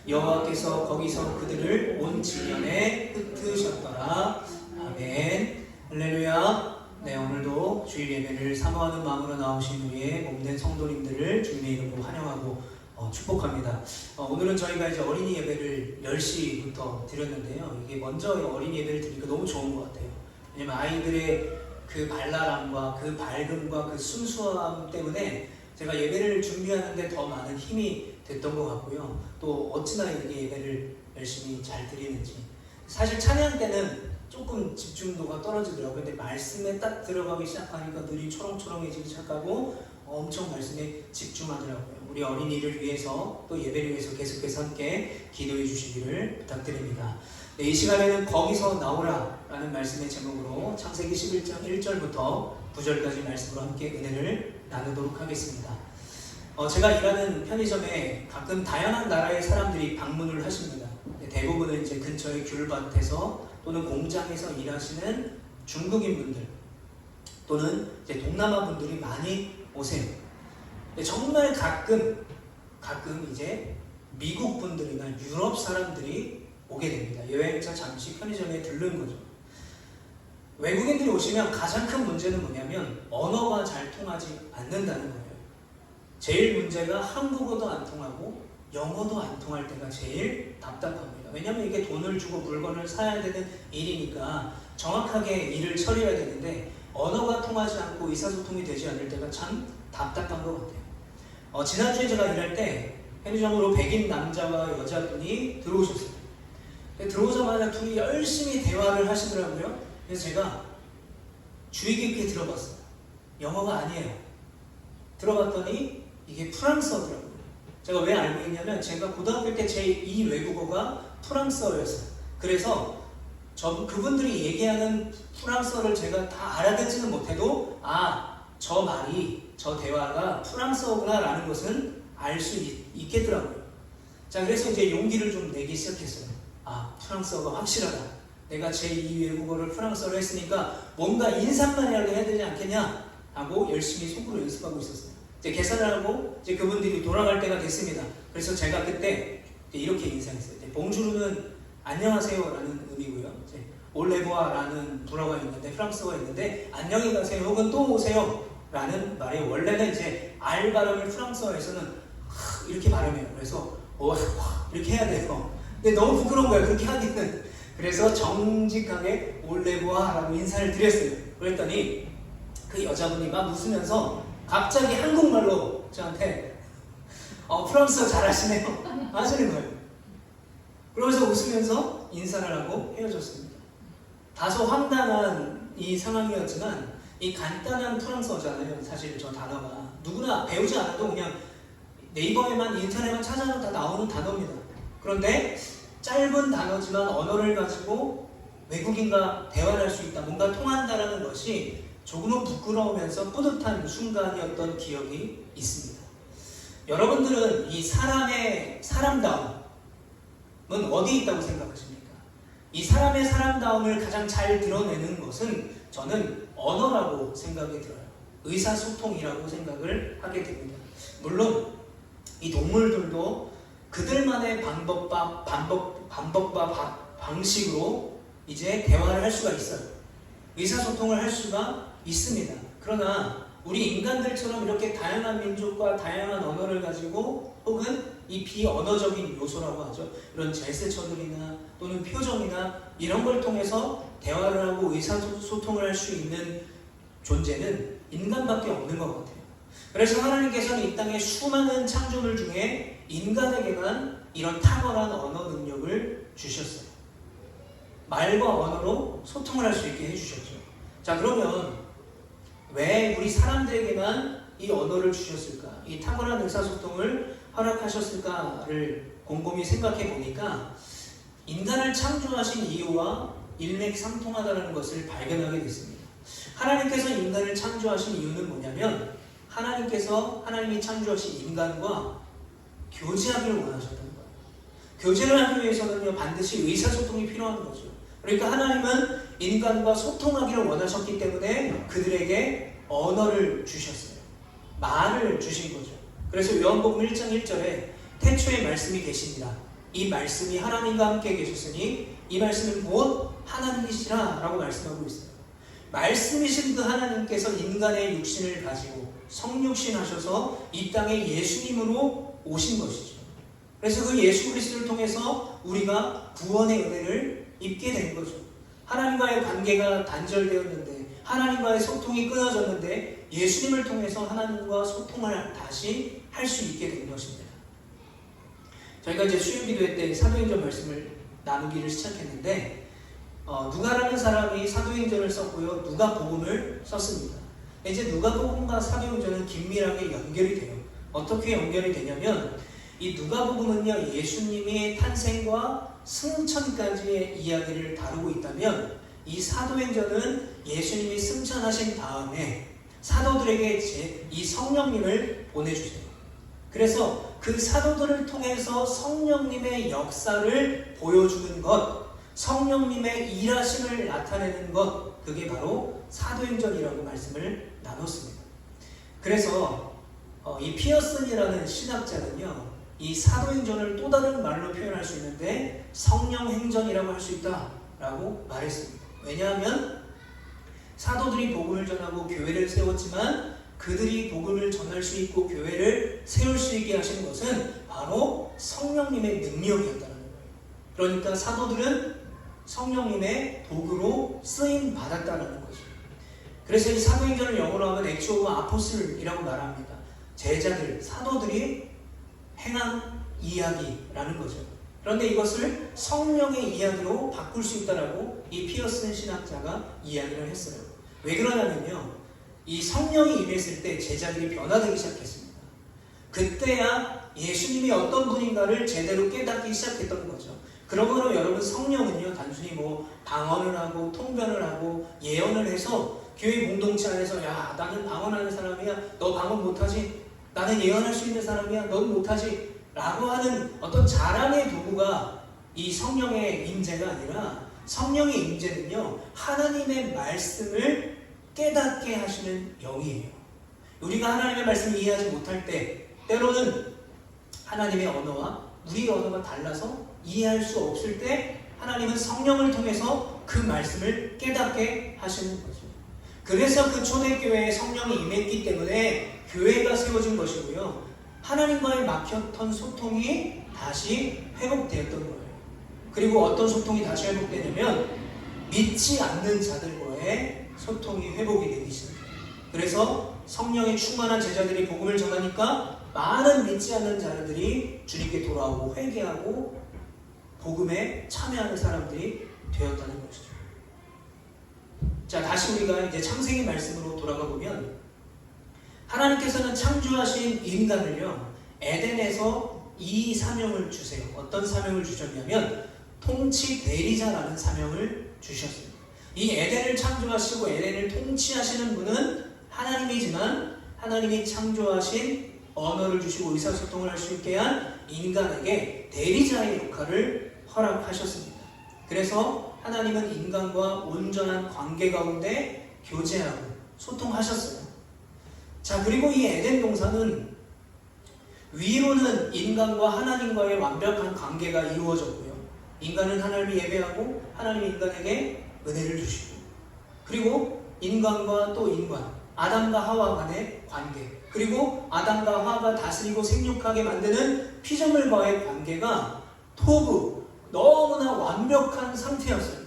여호와께서 거기서 그들을 온 지면에 흩으셨더라. 아멘. 할렐루야. 네, 오늘도 주일 예배를 사모하는 마음으로 나오신 우리의 몸된 성도님들을 주님의 이름으로 환영하고 축복합니다. 오늘은 저희가 이제 어린이 예배를 10시부터 드렸는데요. 이게 먼저 어린이 예배를 드리니까 너무 좋은 것 같아요. 왜냐면 아이들의 그 발랄함과 그 밝음과 그 순수함 때문에 제가 예배를 준비하는데 더 많은 힘이 됐던 것 같고요. 또 어찌나 이렇게 예배를 열심히 잘 드리는지. 사실 찬양 때는 조금 집중도가 떨어지더라고요. 근데 말씀에 딱 들어가기 시작하니까 눈이 초롱초롱해지기 시작하고 엄청 말씀에 집중하더라고요. 우리 어린이를 위해서 또 예배를 위해서 계속해서 함께 기도해 주시기를 부탁드립니다. 네, 이 시간에는 거기서 나오라 라는 말씀의 제목으로 창세기 11장 1절부터 9절까지 말씀으로 함께 은혜를 나누도록 하겠습니다. 제가 일하는 편의점에 가끔 다양한 나라의 사람들이 방문을 하십니다. 대부분은 이제 근처의 귤밭에서 또는 공장에서 일하시는 중국인 분들 또는 이제 동남아 분들이 많이 오세요. 정말 가끔 이제 미국 분들이나 유럽 사람들이 오게 됩니다. 여행자 잠시 편의점에 들른 거죠. 외국인들이 오시면 가장 큰 문제는 뭐냐면 언어가 잘 통하지 않는다는 거예요. 제일 문제가 한국어도 안 통하고 영어도 안 통할 때가 제일 답답합니다. 왜냐하면 이게 돈을 주고 물건을 사야 되는 일이니까 정확하게 일을 처리해야 되는데 언어가 통하지 않고 의사소통이 되지 않을 때가 참 답답한 것 같아요. 지난주에 제가 일할 때 편의점으로 백인 남자와 여자분이 들어오셨어요. 들어오자마자 둘이 열심히 대화를 하시더라고요. 그래서 제가 주의 깊게 들어봤어요. 영어가 아니에요. 들어봤더니 이게 프랑스어더라고요. 제가 왜 알고 있냐면 제가 고등학교 때 제2 외국어가 프랑스어였어요. 그래서 그분들이 얘기하는 프랑스어를 제가 다 알아듣지는 못해도 저 말이, 저 대화가 프랑스어구나 라는 것은 알 수 있겠더라고요. 자, 그래서 이제 용기를 좀 내기 시작했어요. 프랑스어가 확실하다. 내가 제2 외국어를 프랑스어로 했으니까 뭔가 인사말이라도 해야 되지 않겠냐 하고 열심히 속으로 연습하고 있었어요. 이제 계산을 하고 이제 그분들이 돌아갈 때가 됐습니다. 그래서 제가 그때 이렇게 인사했어요. 봉주르는 안녕하세요 라는 의미고요. 올레보아 라는 불어가 있는데 프랑스어가 있는데 안녕히 가세요 혹은 또 오세요 라는 말이 원래는 이제 R 발음을 프랑스어에서는 이렇게 발음해요. 그래서 이렇게 해야 돼요. 근데 너무 부끄러운 거예요. 그렇게 하기는. 그래서 정직하게 올레보아 라고 인사를 드렸어요. 그랬더니 그 여자분이 막 웃으면서 갑자기 한국말로 저한테 프랑스어 잘하시네요 하시는 거예요. 그러면서 웃으면서 인사를 하고 헤어졌습니다. 다소 황당한 이 상황이었지만 이 간단한 프랑스어잖아요. 사실 저 단어가 누구나 배우지 않아도 그냥 네이버에만 인터넷만 찾아도 다 나오는 단어입니다. 그런데 짧은 단어지만 언어를 가지고 외국인과 대화를 할 수 있다, 뭔가 통한다라는 것이 조금은 부끄러우면서 뿌듯한 순간이었던 기억이 있습니다. 여러분들은 이 사람의 사람다움은 어디에 있다고 생각하십니까? 이 사람의 사람다움을 가장 잘 드러내는 것은 저는 언어라고 생각이 들어요. 의사소통이라고 생각을 하게 됩니다. 물론 이 동물들도 그들만의 방식으로 이제 대화를 할 수가 있어요. 의사소통을 할 수가 있습니다. 그러나 우리 인간들처럼 이렇게 다양한 민족과 다양한 언어를 가지고 혹은 이 비언어적인 요소라고 하죠. 이런 제스처들이나 또는 표정이나 이런 걸 통해서 대화를 하고 의사소통을 할 수 있는 존재는 인간밖에 없는 것 같아요. 그래서 하나님께서는 이 땅의 수많은 창조물 중에 인간에게만 이런 탁월한 언어 능력을 주셨어요. 말과 언어로 소통을 할 수 있게 해주셨죠. 자, 그러면 왜 우리 사람들에게만 이 언어를 주셨을까? 이 탁월한 의사소통을 허락하셨을까를 곰곰이 생각해 보니까 인간을 창조하신 이유와 일맥상통하다는 것을 발견하게 됐습니다. 하나님께서 인간을 창조하신 이유는 뭐냐면 하나님이 창조하신 인간과 교제하기를 원하셨다는 거예요. 교제를 하기 위해서는요, 반드시 의사소통이 필요한 거죠. 그러니까 하나님은 인간과 소통하기를 원하셨기 때문에 그들에게 언어를 주셨어요. 말을 주신 거죠. 그래서 요한복음 1장 1절에 태초에 말씀이 계시니라. 이 말씀이 하나님과 함께 계셨으니 이 말씀은 곧 하나님이시라 라고 말씀하고 있어요. 말씀이신 그 하나님께서 인간의 육신을 가지고 성육신하셔서 이 땅에 예수님으로 오신 것이죠. 그래서 그 예수 그리스도를 통해서 우리가 구원의 은혜를 입게 된 거죠. 하나님과의 관계가 단절되었는데, 하나님과의 소통이 끊어졌는데 예수님을 통해서 하나님과 소통을 다시 할 수 있게 된 것입니다. 저희가 이제 수요기도회 때 사도행전 말씀을 나누기를 시작했는데 누가라는 사람이 사도행전을 썼고요, 누가복음을 썼습니다. 이제 누가복음과 사도행전은 긴밀하게 연결이 돼요. 어떻게 연결이 되냐면 이 누가복음은요, 예수님의 탄생과 승천까지의 이야기를 다루고 있다면 이 사도행전은 예수님이 승천하신 다음에 사도들에게 이 성령님을 보내주세요. 그래서 그 사도들을 통해서 성령님의 역사를 보여주는 것, 성령님의 일하심을 나타내는 것, 그게 바로 사도행전이라고 말씀을 나눴습니다. 그래서 이 피어슨이라는 신학자는요, 이 사도행전을 또 다른 말로 표현할 수 있는데 성령행전이라고 할 수 있다라고 말했습니다. 왜냐하면 사도들이 복음을 전하고 교회를 세웠지만 그들이 복음을 전할 수 있고 교회를 세울 수 있게 하시는 것은 바로 성령님의 능력이었다는 거예요. 그러니까 사도들은 성령님의 도구로 쓰임 받았다는 거죠. 그래서 이 사도행전을 영어로 하면 액트 오브 아포슬이라고 말합니다. 제자들, 사도들이 행한 이야기라는 거죠. 그런데 이것을 성령의 이야기로 바꿀 수 있다라고 이 피어슨 신학자가 이야기를 했어요. 왜 그러냐면요, 이 성령이 임했을 때 제자들이 변화되기 시작했습니다. 그때야 예수님이 어떤 분인가를 제대로 깨닫기 시작했던 거죠. 그러므로 여러분, 성령은요 단순히 방언을 하고 통변을 하고 예언을 해서 교회 공동체 안에서 야, 나는 방언하는 사람이야, 너 방언 못하지? 나는 예언할 수 있는 사람이야, 넌 못하지? 라고 하는 어떤 자랑의 도구가 이 성령의 임재가 아니라, 성령의 임재는요 하나님의 말씀을 깨닫게 하시는 영이에요. 우리가 하나님의 말씀을 이해하지 못할 때 때로는 하나님의 언어와 우리의 언어가 달라서 이해할 수 없을 때 하나님은 성령을 통해서 그 말씀을 깨닫게 하시는 거죠. 그래서 그 초대교회에 성령이 임했기 때문에 교회가 세워진 것이고요, 하나님과의 막혔던 소통이 다시 회복되었던 거예요. 그리고 어떤 소통이 다시 회복되냐면 믿지 않는 자들과의 소통이 회복이 되기 시작해요. 그래서 성령에 충만한 제자들이 복음을 전하니까 많은 믿지 않는 자들이 주님께 돌아오고 회개하고 복음에 참여하는 사람들이 되었다는 것이죠. 자, 다시 우리가 이제 창세기 말씀으로 돌아가 보면 하나님께서는 창조하신 인간을요 에덴에서 이 사명을 주세요. 어떤 사명을 주셨냐면 통치 대리자라는 사명을 주셨어요. 이 에덴을 창조하시고 에덴을 통치하시는 분은 하나님이지만 하나님이 창조하신 언어를 주시고 의사소통을 할 수 있게 한 인간에게 대리자의 역할을 허락하셨습니다. 그래서 하나님은 인간과 온전한 관계 가운데 교제하고 소통하셨어요. 자, 그리고 이 에덴 동산은 위로는 인간과 하나님과의 완벽한 관계가 이루어졌고요, 인간은 하나님을 예배하고 하나님이 인간에게 은혜를 주시고, 그리고 인간과 또 인간, 아담과 하와 간의 관계, 그리고 아담과 하와가 다스리고 생육하게 만드는 피조물과의 관계가 토부, 너무나 완벽한 상태였어요.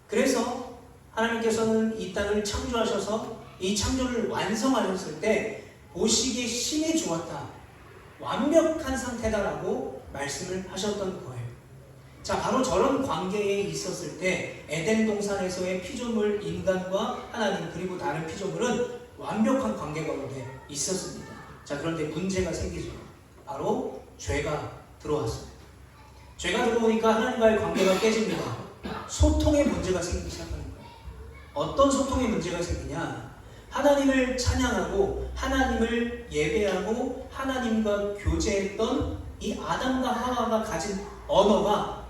그래서 하나님께서는 이 땅을 창조하셔서 이 창조를 완성하셨을 때 보시기에 심히 좋았다, 완벽한 상태다라고 말씀을 하셨던 거예요. 자, 바로 저런 관계에 있었을 때 에덴 동산에서의 피조물 인간과 하나님 그리고 다른 피조물은 완벽한 관계 가운데 있었습니다. 자, 그런데 문제가 생기죠. 바로 죄가 들어왔습니다. 죄가 들어오니까 하나님과의 관계가 깨집니다. 소통의 문제가 생기기 시작하는 거예요. 어떤 소통의 문제가 생기냐? 하나님을 찬양하고 하나님을 예배하고 하나님과 교제했던 이 아담과 하와가 가진 언어가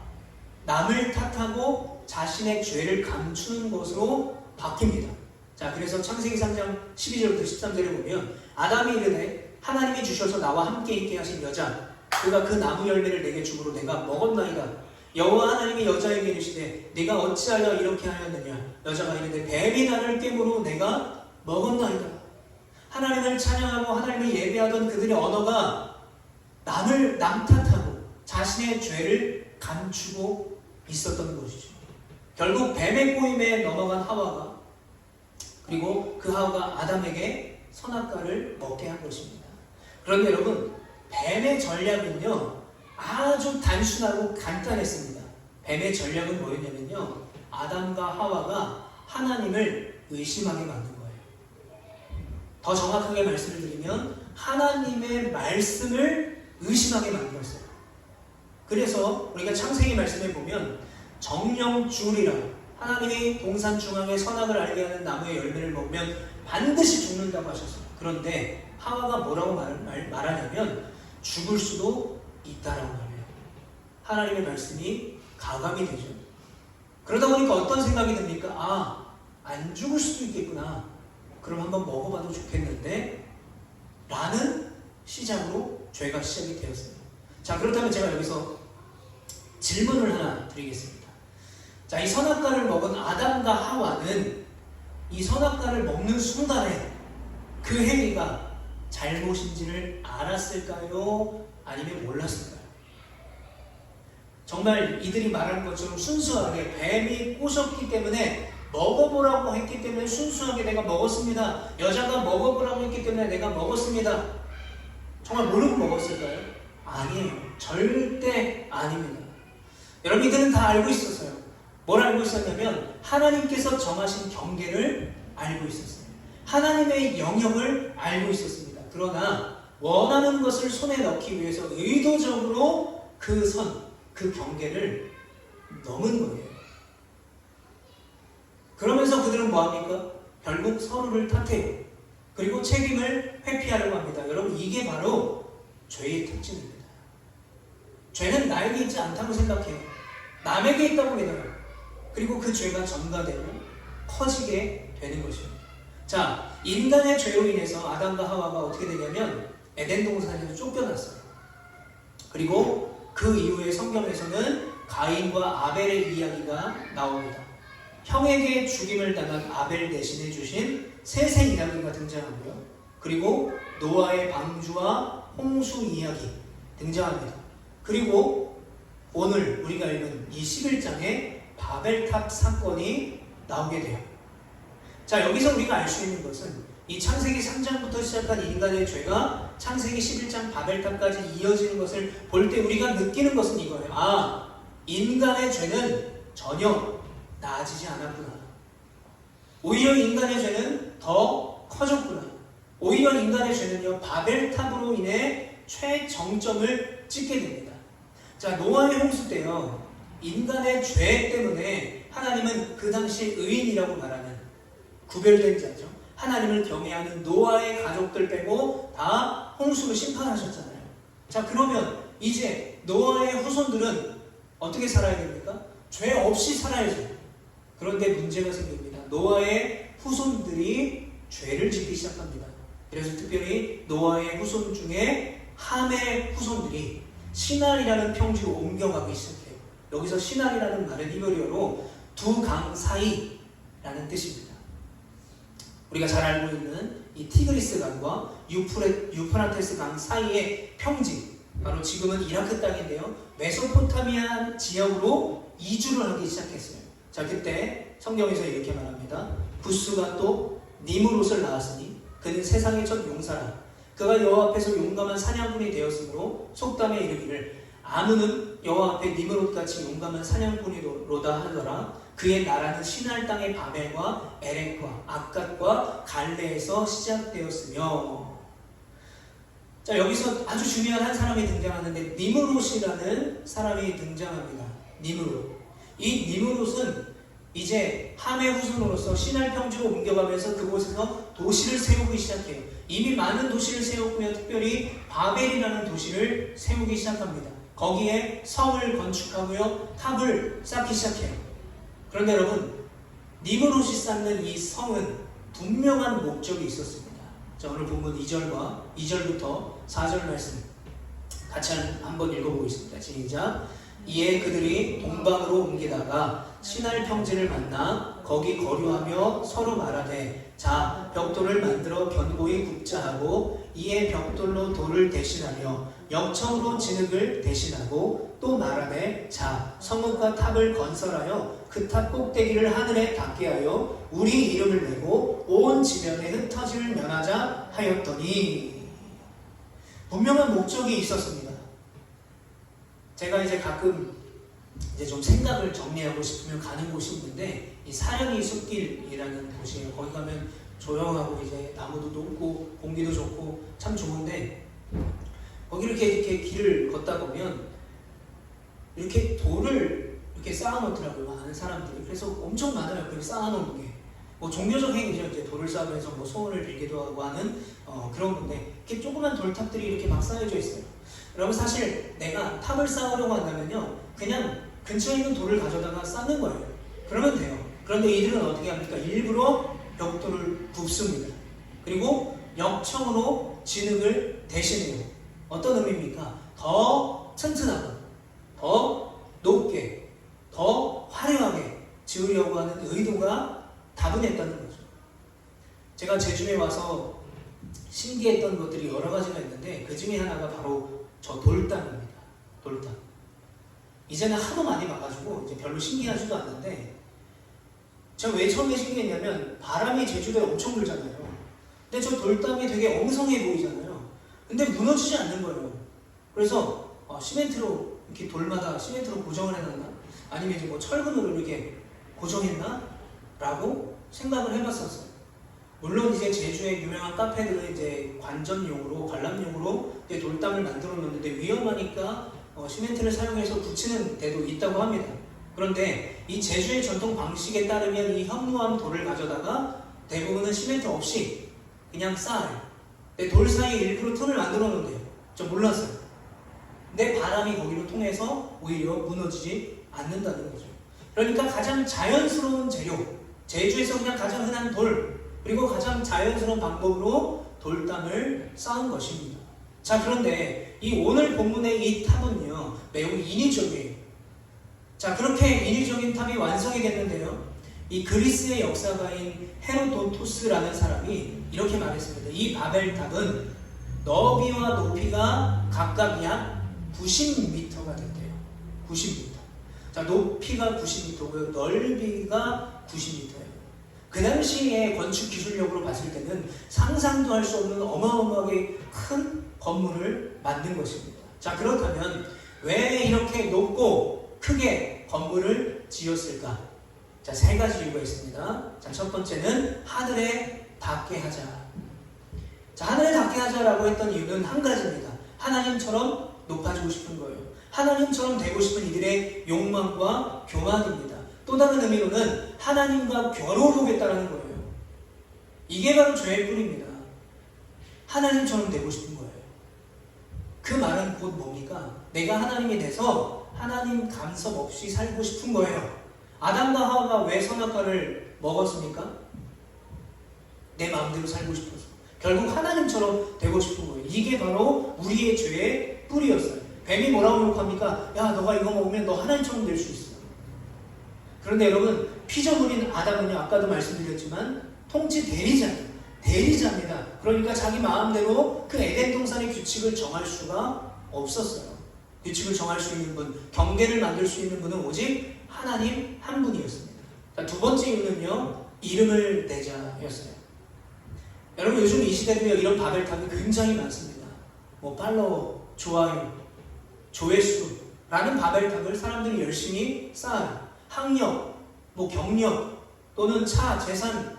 남을 탓하고 자신의 죄를 감추는 것으로 바뀝니다. 자, 그래서 창세기 3장 12절부터 13절에 보면 아담이 이르되 하나님이 주셔서 나와 함께 있게 하신 여자 그가 그 나무 열매를 내게 주므로 내가 먹었나이다. 여호와 하나님이 여자에게 이르시되 네가 어찌하여 이렇게 하였느냐. 여자가 이르되 뱀이 나를 깨므로 내가 먹었나이다. 하나님을 찬양하고 하나님을 예배하던 그들의 언어가 남을 탓하고 자신의 죄를 감추고 있었던 것이죠. 결국 뱀의 꼬임에 넘어간 하와가, 그리고 그 하와가 아담에게 선악과를 먹게 한 것입니다. 그런데 여러분, 뱀의 전략은요 아주 단순하고 간단했습니다. 뱀의 전략은 뭐였냐면요, 아담과 하와가 하나님을 의심하게 만든 거예요. 더 정확하게 말씀을 드리면 하나님의 말씀을 의심하게 만들었어요. 그래서 우리가 창세기 말씀에 보면 정령주리라, 하나님이 동산 중앙에 선악을 알게 하는 나무의 열매를 먹으면 반드시 죽는다고 하셨어요. 그런데 하와가 뭐라고 말하냐면 죽을 수도 있다라고 말해요. 하나님의 말씀이 가감이 되죠. 그러다 보니까 어떤 생각이 듭니까? 안 죽을 수도 있겠구나. 그럼 한번 먹어봐도 좋겠는데 라는 시작으로 죄가 시작이 되었어요. 자, 그렇다면 제가 여기서 질문을 하나 드리겠습니다. 자, 이 선악과를 먹은 아담과 하와는 이 선악과를 먹는 순간에 그 행위가 잘못인지를 알았을까요? 아니면 몰랐을까요? 정말 이들이 말하는 것처럼 순수하게 뱀이 꼬셨기 때문에 먹어보라고 했기 때문에 순수하게 내가 먹었습니다. 여자가 먹어보라고 했기 때문에 내가 먹었습니다. 정말 모르고 먹었을까요? 아니에요. 절대 아닙니다. 여러분, 이들은 다 알고 있었어요. 뭘 알고 있었냐면 하나님께서 정하신 경계를 알고 있었어요. 하나님의 영역을 알고 있었습니다. 그러나 원하는 것을 손에 넣기 위해서 의도적으로 그 선, 그 경계를 넘은 거예요. 그러면서 그들은 뭐합니까? 결국 서로를 탓해요. 그리고 책임을 회피하려고 합니다. 여러분, 이게 바로 죄의 특징입니다. 죄는 나에게 있지 않다고 생각해요. 남에게 있다고 믿어요. 그리고 그 죄가 전가되고 커지게 되는 것입니다. 자, 인간의 죄로 인해서 아담과 하와가 어떻게 되냐면 에덴 동산에서 쫓겨났어요. 그리고 그 이후에 성경에서는 가인과 아벨의 이야기가 나옵니다. 형에게 죽임을 당한 아벨 대신해 주신 셋의 이야기가 등장하고요. 그리고 노아의 방주와 홍수 이야기 등장합니다. 그리고 오늘 우리가 읽은 이 11장에 바벨탑 사건이 나오게 돼요. 자, 여기서 우리가 알 수 있는 것은 이 창세기 3장부터 시작한 인간의 죄가 창세기 11장 바벨탑까지 이어지는 것을 볼 때 우리가 느끼는 것은 이거예요. 인간의 죄는 전혀 나아지지 않았구나. 오히려 인간의 죄는 더 커졌구나. 오히려 인간의 죄는요, 바벨탑으로 인해 최정점을 찍게 됩니다. 자, 노아의 홍수 때요, 인간의 죄 때문에 하나님은 그 당시 의인이라고 말하는 구별된 자죠. 하나님을 경외하는 노아의 가족들 빼고 다 홍수로 심판하셨잖아요. 자, 그러면 이제 노아의 후손들은 어떻게 살아야 됩니까? 죄 없이 살아야죠. 그런데 문제가 생깁니다. 노아의 후손들이 죄를 짓기 시작합니다. 그래서 특별히 노아의 후손 중에 함의 후손들이 시날이라는 평지로 옮겨가기 시작해요. 여기서 시날이라는 말은 히브리어로 두 강 사이라는 뜻입니다. 우리가 잘 알고 있는 이 티그리스 강과 유프라테스 강 사이의 평지, 바로 지금은 이라크 땅인데요, 메소포타미아 지역으로 이주를 하기 시작했어요. 자, 그때 성경에서 이렇게 말합니다. 부스가 또 니므롯을 낳았으니 그는 세상의 첫 용사라. 그가 여호와 앞에서 용감한 사냥꾼이 되었으므로 속담에 이르기를 아문은 여호와 앞에 니므롯같이 용감한 사냥꾼이로다 하더라. 그의 나라는 시날 땅의 바벨과 에렉과 악갓과 갈레에서 시작되었으며. 자, 여기서 아주 중요한 한 사람이 등장하는데 니므롯이라는 사람이 등장합니다. 니므롯. 이 니므롯은 이제 함의 후손으로서 시날 평지로 옮겨가면서 그곳에서 도시를 세우기 시작해요. 이미 많은 도시를 세웠고요. 특별히 바벨이라는 도시를 세우기 시작합니다. 거기에 성을 건축하고요, 탑을 쌓기 시작해요. 그런데 여러분, 니므롯이 쌓는 이 성은 분명한 목적이 있었습니다. 자, 오늘 본문 2절부터 4절 말씀 같이 한번 읽어보겠습니다. 시작. 이에 그들이 동방으로 옮기다가 시날 평지를 만나 거기 거류하며 서로 말하되 자 벽돌을 만들어 견고히 굽자 하고 이에 벽돌로 돌을 대신하며 역청으로 진흙을 대신하고 또 말하되 자 성읍과 탑을 건설하여 그 탑 꼭대기를 하늘에 닿게 하여 우리 이름을 내고 온 지면에 흩어짐을 면하자 하였더니 분명한 목적이 있었습니다. 제가 이제 가끔 이제 좀 생각을 정리하고 싶으면 가는 곳이 있는데 이 사랑의 숲길이라는 곳이에요. 거기 가면 조용하고 이제 나무도 높고 공기도 좋고 참 좋은데 거기 이렇게 길을 걷다 보면 이렇게 돌을 이렇게 쌓아놓더라고요. 많은 사람들이. 그래서 엄청 많아요. 그렇게 쌓아놓은 게. 뭐 종교적 행위죠. 이제 돌을 쌓으면서 뭐 소원을 빌기도 하고 하는 그런 건데 이렇게 조그만 돌탑들이 이렇게 막 쌓여져 있어요. 여러분 사실 내가 탑을 쌓으려고 한다면요 그냥 근처에 있는 돌을 가져다가 쌓는 거예요. 그러면 돼요. 그런데 이들은 어떻게 합니까? 일부러 벽돌을 붓습니다. 그리고 역청으로 진흙을 대신해요. 어떤 의미입니까? 더 튼튼하고 더 높게 더 화려하게 지으려고 하는 의도가 다분했다는 거죠. 제가 제주에 와서 신기했던 것들이 여러 가지가 있는데 그 중에 하나가 바로 저 돌담입니다. 돌담. 이제는 하도 많이 봐가지고 이제 별로 신기하지도 않는데 제가 왜 처음에 신기했냐면 바람이 제주도에 엄청 불잖아요. 근데 저 돌담이 되게 엉성해 보이잖아요. 근데 무너지지 않는 거예요. 그래서 시멘트로 이렇게 돌마다 시멘트로 고정을 해놨나? 아니면 이제 뭐 철근으로 이렇게 고정했나? 라고 생각을 해봤었어요. 물론 이제 제주의 유명한 카페들은 이제 관전용으로 관람용으로 돌담을 만들어 놓는데 위험하니까 시멘트를 사용해서 붙이는 데도 있다고 합니다. 그런데 이 제주의 전통 방식에 따르면 이 현무암 돌을 가져다가 대부분은 시멘트 없이 그냥 쌓아요. 근데 돌 사이에 일부러 틈을 만들어 놓는데요. 저 몰랐어요. 근데 바람이 거기로 통해서 오히려 무너지지 않는다는 거죠. 그러니까 가장 자연스러운 재료, 제주에서 그냥 가장 흔한 돌, 그리고 가장 자연스러운 방법으로 돌담을 쌓은 것입니다. 자, 그런데 이 오늘 본문의 이 탑은요 매우 인위적이에요. 자, 그렇게 인위적인 탑이 완성이 됐는데요, 이 그리스의 역사가인 헤로도토스라는 사람이 이렇게 말했습니다. 이 바벨탑은 너비와 높이가 각각 약 90m가 됐대요. 90m. 자, 높이가 90m고요. 넓이가 90m예요. 그 당시에 건축 기술력으로 봤을 때는 상상도 할 수 없는 어마어마하게 큰 건물을 만든 것입니다. 자, 그렇다면 왜 이렇게 높고 크게 건물을 지었을까? 자, 세 가지 이유가 있습니다. 자, 첫 번째는 하늘에 닿게 하자. 자, 하늘에 닿게 하자라고 했던 이유는 한 가지입니다. 하나님처럼 높아지고 싶은 거예요. 하나님처럼 되고 싶은 이들의 욕망과 교만입니다. 또 다른 의미로는 하나님과 겨루어보겠다는 거예요. 이게 바로 죄의 뿌리입니다. 하나님처럼 되고 싶은 거예요. 그 말은 곧 뭡니까? 내가 하나님이 돼서 하나님 간섭 없이 살고 싶은 거예요. 아담과 하와가 왜 선악과를 먹었습니까? 내 마음대로 살고 싶어서. 결국 하나님처럼 되고 싶은 거예요. 이게 바로 우리의 죄의 뿌리였어요. 뱀이 뭐라고 욕합니까? 야, 너가 이거 먹으면 너 하나님처럼 될 수 있어. 그런데 여러분, 피조물인 아담은요, 아까도 말씀드렸지만 통치 대리자입니다. 그러니까 자기 마음대로 그 에덴 동산의 규칙을 정할 수가 없었어요. 규칙을 정할 수 있는 분, 경계를 만들 수 있는 분은 오직 하나님 한 분이었습니다. 자, 두 번째 이유는요, 이름을 내자였어요. 여러분, 요즘 이 시대도요, 이런 바벨탑이 굉장히 많습니다. 뭐 팔로워, 좋아요, 조회수라는 바벨탑을 사람들이 열심히 쌓아요. 학력, 뭐 경력, 또는 차, 재산,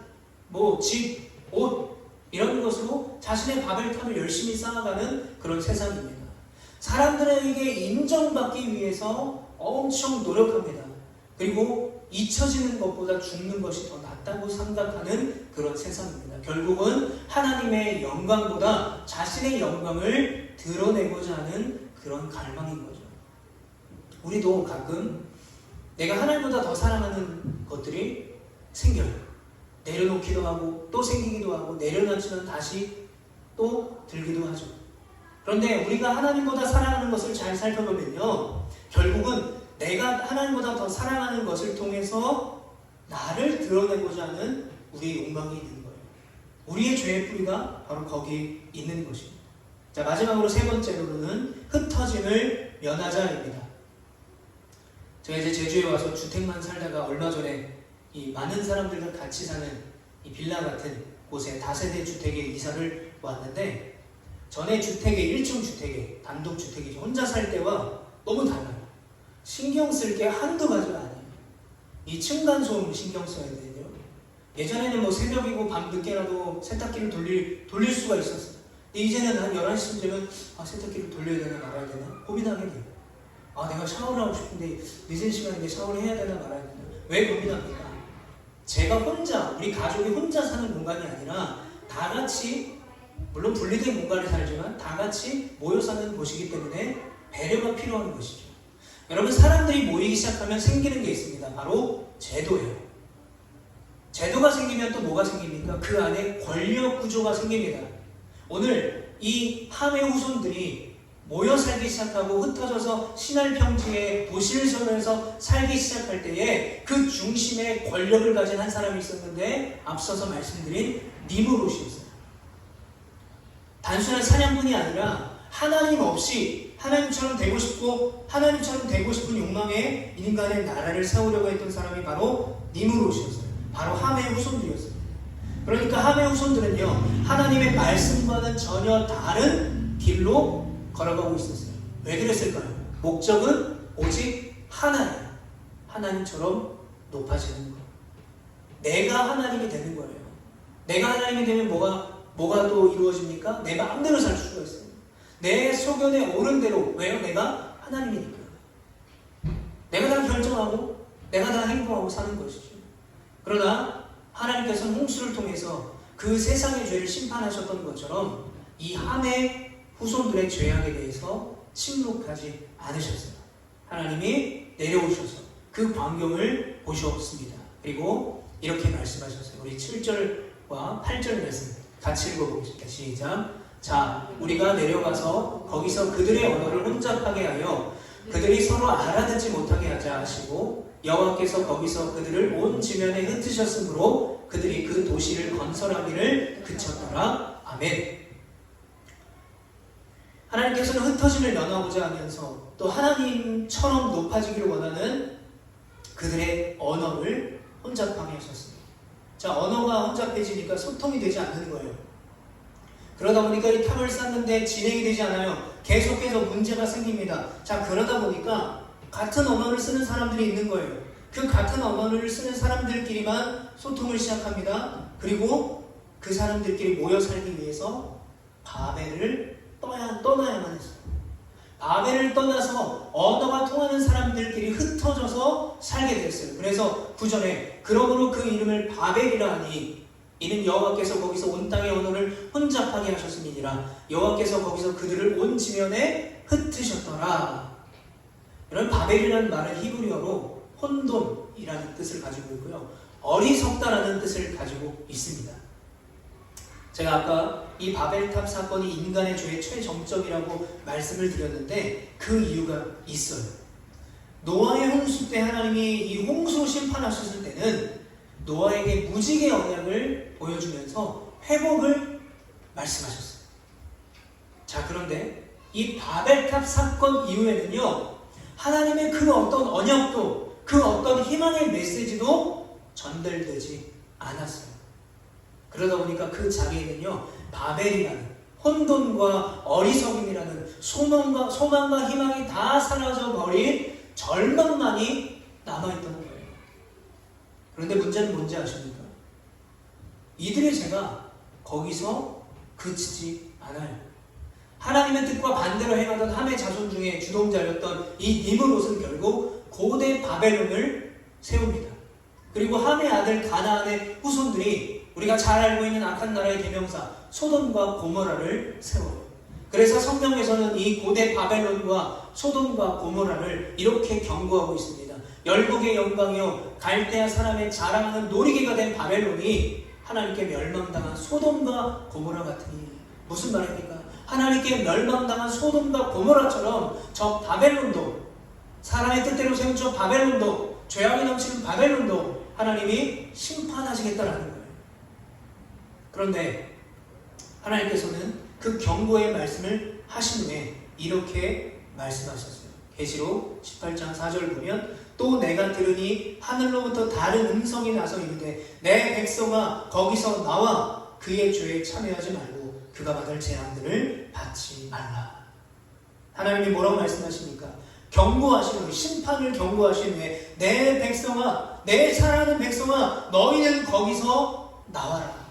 뭐 집, 옷, 이런 것으로 자신의 바벨탑을 열심히 쌓아가는 그런 세상입니다. 사람들에게 인정받기 위해서 엄청 노력합니다. 그리고 잊혀지는 것보다 죽는 것이 더 낫다고 생각하는 그런 세상입니다. 결국은 하나님의 영광보다 자신의 영광을 드러내고자 하는 그런 갈망인 거죠. 우리도 가끔 내가 하나님보다 더 사랑하는 것들이 생겨요. 내려놓기도 하고 또 생기기도 하고 내려놓지만 다시 또 들기도 하죠. 그런데 우리가 하나님보다 사랑하는 것을 잘 살펴보면요, 결국은 내가 하나님보다 더 사랑하는 것을 통해서 나를 드러내고자 하는 우리의 욕망이 있는 거예요. 우리의 죄의 뿌리가 바로 거기 있는 것입니다. 자, 마지막으로 세 번째로는 흩어짐을 면하자입니다. 제가 이제 제주에 와서 주택만 살다가 얼마 전에 이 많은 사람들과 같이 사는 이 빌라 같은 곳에 다세대 주택에 이사를 왔는데, 전에 주택에 1층 주택에 단독 주택이 혼자 살 때와 너무 달라요. 신경 쓸 게 한두 가지가 아니에요. 이 층간 소음을 신경 써야 되거든요. 예전에는 뭐 새벽이고 밤 늦게라도 세탁기를 돌릴 수가 있었어요. 근데 이제는 한 11시쯤 되면 세탁기를 돌려야 되나 말아야 되나 고민하게 돼요. 내가 샤워를 하고 싶은데 늦은 시간인데 샤워를 해야 되나 말아야 되나. 왜 고민합니까? 제가 혼자, 우리 가족이 혼자 사는 공간이 아니라 다 같이, 물론 분리된 공간에 살지만 다 같이 모여 사는 곳이기 때문에 배려가 필요한 것이죠. 여러분, 사람들이 모이기 시작하면 생기는 게 있습니다. 바로 제도예요. 제도가 생기면 또 뭐가 생깁니까? 그 안에 권력 구조가 생깁니다. 오늘 이 함의 후손들이 모여 살기 시작하고 흩어져서 신할 평지에 도시에서 살기 시작할 때에 그 중심에 권력을 가진 한 사람이 있었는데, 앞서서 말씀드린 니므롯이었어요. 단순한 사냥꾼이 아니라 하나님 없이 하나님처럼 되고 싶고 하나님처럼 되고 싶은 욕망에 인간의 나라를 세우려고 했던 사람이 바로 니므롯이었어요. 바로 함의 후손들이었어요. 그러니까 함의 후손들은요, 하나님의 말씀과는 전혀 다른 길로 걸어가고 있었어요. 왜 그랬을까요? 목적은 오직 하나예요. 하나님처럼 높아지는 것. 내가 하나님이 되는 거예요. 내가 하나님이 되면 뭐가 또 이루어집니까? 내 마음대로 살 수가 있어요. 내 소견에 옳은 대로. 왜요? 내가 하나님이니까. 내가 다 결정하고 내가 다 행동하고 사는 것이죠. 그러나 하나님께서는 홍수를 통해서 그 세상의 죄를 심판하셨던 것처럼 이 함의 후손들의 죄악에 대해서 침묵하지 않으셨어요. 하나님이 내려오셔서 그 광경을 보셨습니다. 그리고 이렇게 말씀하셨어요. 우리 7절과 8절 말씀 같이 읽어보겠습니다. 시작. 자, 우리가 내려가서 거기서 그들의 언어를 혼잡하게 하여 그들이 서로 알아듣지 못하게 하자 하시고, 여호와께서 거기서 그들을 온 지면에 흩으셨으므로 그들이 그 도시를 건설하기를 그쳤더라. 아멘. 하나님께서는 흩어짐을 면하고자 하면서 또 하나님처럼 높아지기를 원하는 그들의 언어를 혼잡하게 하셨습니다. 자, 언어가 혼잡해지니까 소통이 되지 않는 거예요. 그러다 보니까 이 탑을 쌓는데 진행이 되지 않아요. 계속해서 문제가 생깁니다. 자, 그러다 보니까 같은 언어를 쓰는 사람들이 있는 거예요. 그 같은 언어를 쓰는 사람들끼리만 소통을 시작합니다. 그리고 그 사람들끼리 모여 살기 위해서 바벨을 떠나야만 했어요. 바벨을 떠나서 언어가 통하는 사람들끼리 흩어져서 살게 됐어요. 그래서 9절에 그러므로 그 이름을 바벨이라 하니 이는 여호와께서 거기서 온 땅의 언어를 혼잡하게 하셨음이니라. 여호와께서 거기서 그들을 온 지면에 흩으셨더라. 이런 바벨이라는 말은 히브리어로 혼돈이라는 뜻을 가지고 있고요, 어리석다라는 뜻을 가지고 있습니다. 제가 아까 이 바벨탑 사건이 인간의 죄의 최정점이라고 말씀을 드렸는데 그 이유가 있어요. 노아의 홍수 때 하나님이 이 홍수 심판하셨을 때는 노아에게 무지개 언약을 보여주면서 회복을 말씀하셨어요. 자, 그런데 이 바벨탑 사건 이후에는요, 하나님의 그 어떤 언약도 그 어떤 희망의 메시지도 전달되지 않았어요. 그러다 보니까 그 자리에는요, 바벨이라는 혼돈과 어리석음이라는 소망과 희망이 다 사라져 버린 절망만이 남아있던 거예요. 그런데 문제는 뭔지 아십니까? 이들의 죄가 거기서 그치지 않아요. 하나님의 뜻과 반대로 행하던 함의 자손 중에 주동자였던 이 니므롯은 결국 고대 바벨론을 세웁니다. 그리고 함의 아들 가나안의 후손들이 우리가 잘 알고 있는 악한 나라의 대명사 소돔과 고모라를 세워요. 그래서 성경에서는 이 고대 바벨론과 소돔과 고모라를 이렇게 경고하고 있습니다. 열국의 영광이요 갈대아 사람의 자랑하는 놀이개가 된 바벨론이 하나님께 멸망당한 소돔과 고모라 같으니. 무슨 말입니까? 하나님께 멸망당한 소돔과 고모라처럼 저 바벨론도, 사람의 뜻대로 세운 저 바벨론도, 죄악이 넘치는 바벨론도 하나님이 심판하시겠다라는 거예요. 그런데 하나님께서는 그 경고의 말씀을 하신 후에 이렇게 말씀하셨어요. 계시록 18장 4절 보면 또 내가 들으니 하늘로부터 다른 음성이 나서 이르되 내 백성아 거기서 나와 그의 죄에 참여하지 말고 그가 받을 재앙들을 받지 말라. 하나님이 뭐라고 말씀하십니까? 경고하신 후에, 심판을 경고하신 후에 내 백성아, 내 사랑하는 백성아, 너희는 거기서 나와라.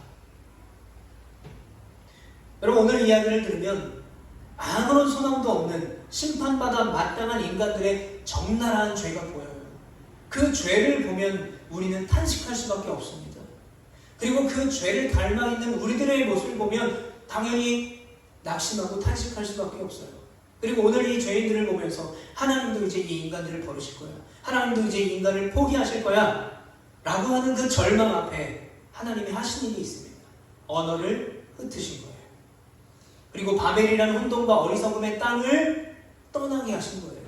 여러분, 오늘 이야기를 들으면 아무런 소망도 없는 심판받아 마땅한 인간들의 적나라한 죄가 보여요. 그 죄를 보면 우리는 탄식할 수밖에 없습니다. 그리고 그 죄를 닮아있는 우리들의 모습을 보면 당연히 낙심하고 탄식할 수밖에 없어요. 그리고 오늘 이 죄인들을 보면서 하나님도 이제 이 인간들을 버리실 거야, 하나님도 이제 이 인간을 포기하실 거야 라고 하는 그 절망 앞에 하나님이 하신 일이 있습니다. 언어를 흩으신 거예요. 그리고 바벨이라는 혼돈과 어리석음의 땅을 떠나게 하신 거예요.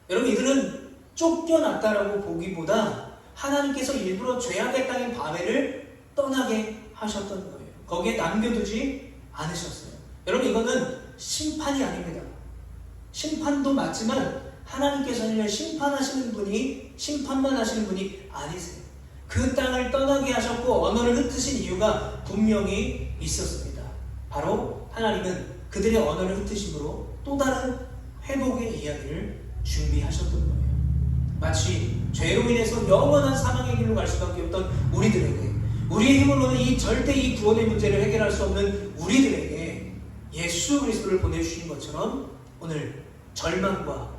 여러분, 이들은 쫓겨났다라고 보기보다 하나님께서 일부러 죄악의 땅인 바벨을 떠나게 하셨던 거예요. 거기에 남겨두지 않으셨어요. 여러분, 이거는 심판이 아닙니다. 심판도 맞지만 하나님께서는 심판만 하시는 분이 아니세요. 그 땅을 떠나게 하셨고 언어를 흩으신 이유가 분명히 있었습니다. 바로 하나님은 그들의 언어를 흩으심으로 또 다른 회복의 이야기를 준비하셨던 거예요. 마치 죄로 인해서 영원한 사망의 길로 갈 수밖에 없던 우리들에게, 우리의 힘으로는 절대 이 구원의 문제를 해결할 수 없는 우리들에게 예수 그리스도를 보내주신 것처럼 오늘 절망과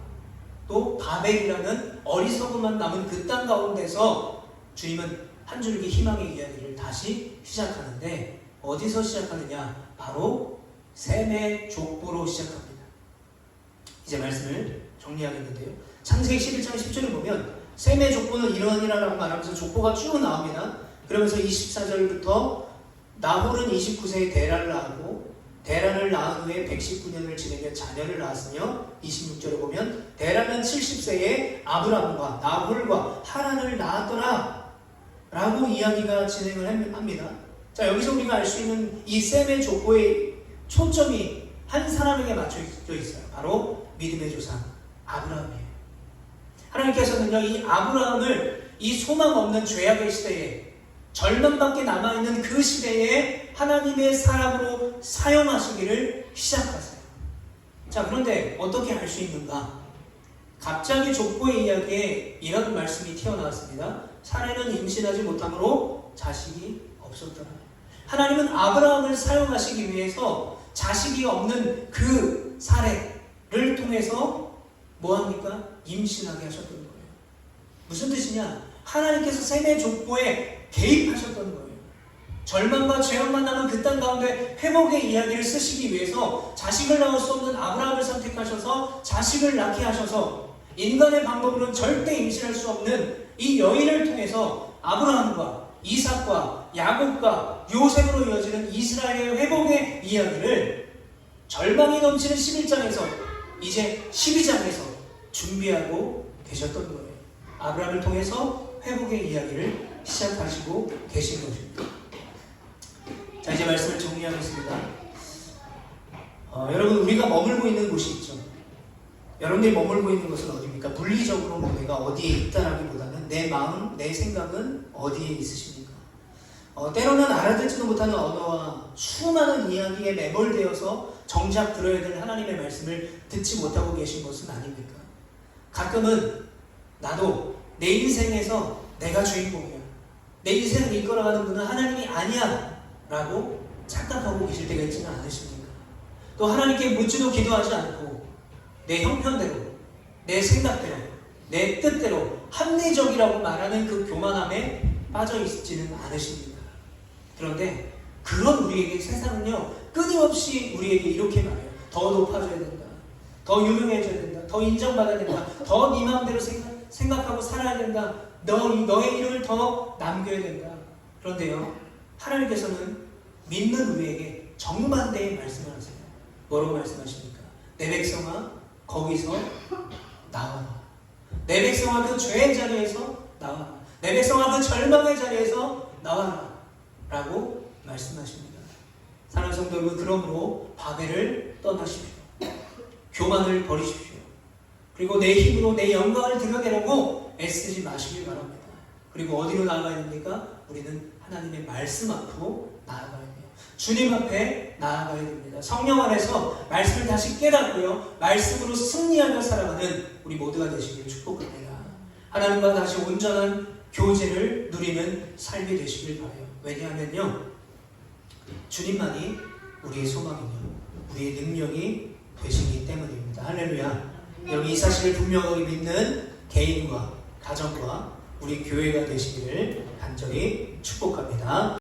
또 바벨이라는 어리석음만 남은 그 땅 가운데서 주님은 한 줄기 희망의 이야기를 다시 시작하는데, 어디서 시작하느냐? 바로 셈의 족보로 시작합니다. 이제 말씀을 정리하겠는데요. 창세기 11장 10절을 보면 셈의 족보는 이러하니라라고 말하면서 족보가 쭉 나옵니다. 그러면서 24절부터 나홀은 29세에 데라를 낳았고 데라를 낳은 후에 119년을 지내며 자녀를 낳았으며 26절에 보면 데라는 70세에 아브람과 나홀과 하란을 낳았더라 라고 이야기가 진행을 합니다. 자, 여기서 우리가 알 수 있는 이 셈의 족보의 초점이 한 사람에게 맞춰져 있어요. 바로 믿음의 조상 아브라함이에요. 하나님께서는요, 이 아브라함을 이 소망 없는 죄악의 시대에, 절망밖에 남아있는 그 시대에 하나님의 사람으로 사용하시기를 시작하세요. 자, 그런데 어떻게 알 수 있는가? 갑자기 족보의 이야기에 이런 말씀이 튀어나왔습니다. 사례는 임신하지 못함으로 자식이 없었더라. 하나님은 아브라함을 사용하시기 위해서 자식이 없는 그 사례를 통해서 뭐합니까? 임신하게 하셨던 거예요. 무슨 뜻이냐? 하나님께서 셈의 족보에 개입하셨던 거예요. 절망과 죄악만 남은 그 땅 가운데 회복의 이야기를 쓰시기 위해서 자식을 낳을 수 없는 아브라함을 선택하셔서 자식을 낳게 하셔서 인간의 방법으로는 절대 임신할 수 없는 이 여인을 통해서 아브라함과 이삭과 야곱과 요셉으로 이어지는 이스라엘의 회복의 이야기를 절망이 넘치는 11장에서 이제 12장에서 준비하고 계셨던 거예요. 아브라함을 통해서 회복의 이야기를 시작하시고 계신 것입니다. 자, 이제 말씀을 정리하겠습니다. 여러분, 우리가 머물고 있는 곳이 있죠. 여러분들이 머물고 있는 곳은 어디입니까? 물리적으로 내가 어디에 있다라기보다는 내 마음, 내 생각은 어디에 있으십니까? 때로는 알아듣지도 못하는 언어와 수많은 이야기에 매몰되어서 정작 들어야 될 하나님의 말씀을 듣지 못하고 계신 것은 아닙니까? 가끔은 나도 내 인생에서 내가 주인공이야, 내 인생을 이끌어가는 분은 하나님이 아니야 라고 착각하고 계실 때가 있지는 않으십니까? 또 하나님께 묻지도 기도하지 않고 내 형편대로, 내 생각대로, 내 뜻대로 합리적이라고 말하는 그 교만함에 빠져 있지는 않으십니까? 그런데 그런 우리에게 세상은요, 끊임없이 우리에게 이렇게 말해요. 더 높아져야 된다, 더 유명해져야 된다, 더 인정받아야 된다, 더 네 마음대로 생각하고 살아야 된다, 너의 이름을 더 남겨야 된다. 그런데요, 하나님께서는 믿는 우리에게 정반대의 말씀을 하세요. 뭐라고 말씀하십니까? 내 백성아 거기서 나와라. 내 백성아 그 죄의 자리에서 나와라. 내 백성아 그 절망의 자리에서 나와라 라고 말씀하십니다. 사랑하는 성도 여러분, 그러므로 바벨을 떠나십시오. 교만을 버리십시오. 그리고 내 힘으로 내 영광을 드러내려고 애쓰지 마시길 바랍니다. 그리고 어디로 나아가야 됩니까? 우리는 하나님의 말씀 앞으로 나아가야 돼요. 주님 앞에 나아가야 됩니다. 성령 안에서 말씀을 다시 깨닫고요, 말씀으로 승리하며 살아가는 우리 모두가 되시길 축복합니다. 하나님과 다시 온전한 교제를 누리는 삶이 되시길 바라요. 왜냐하면요, 주님만이 우리의 소망이며 우리의 능력이 되시기 때문입니다. 할렐루야. 여러분, 이 사실을 분명하게 믿는 개인과 가정과 우리 교회가 되시기를 간절히 축복합니다.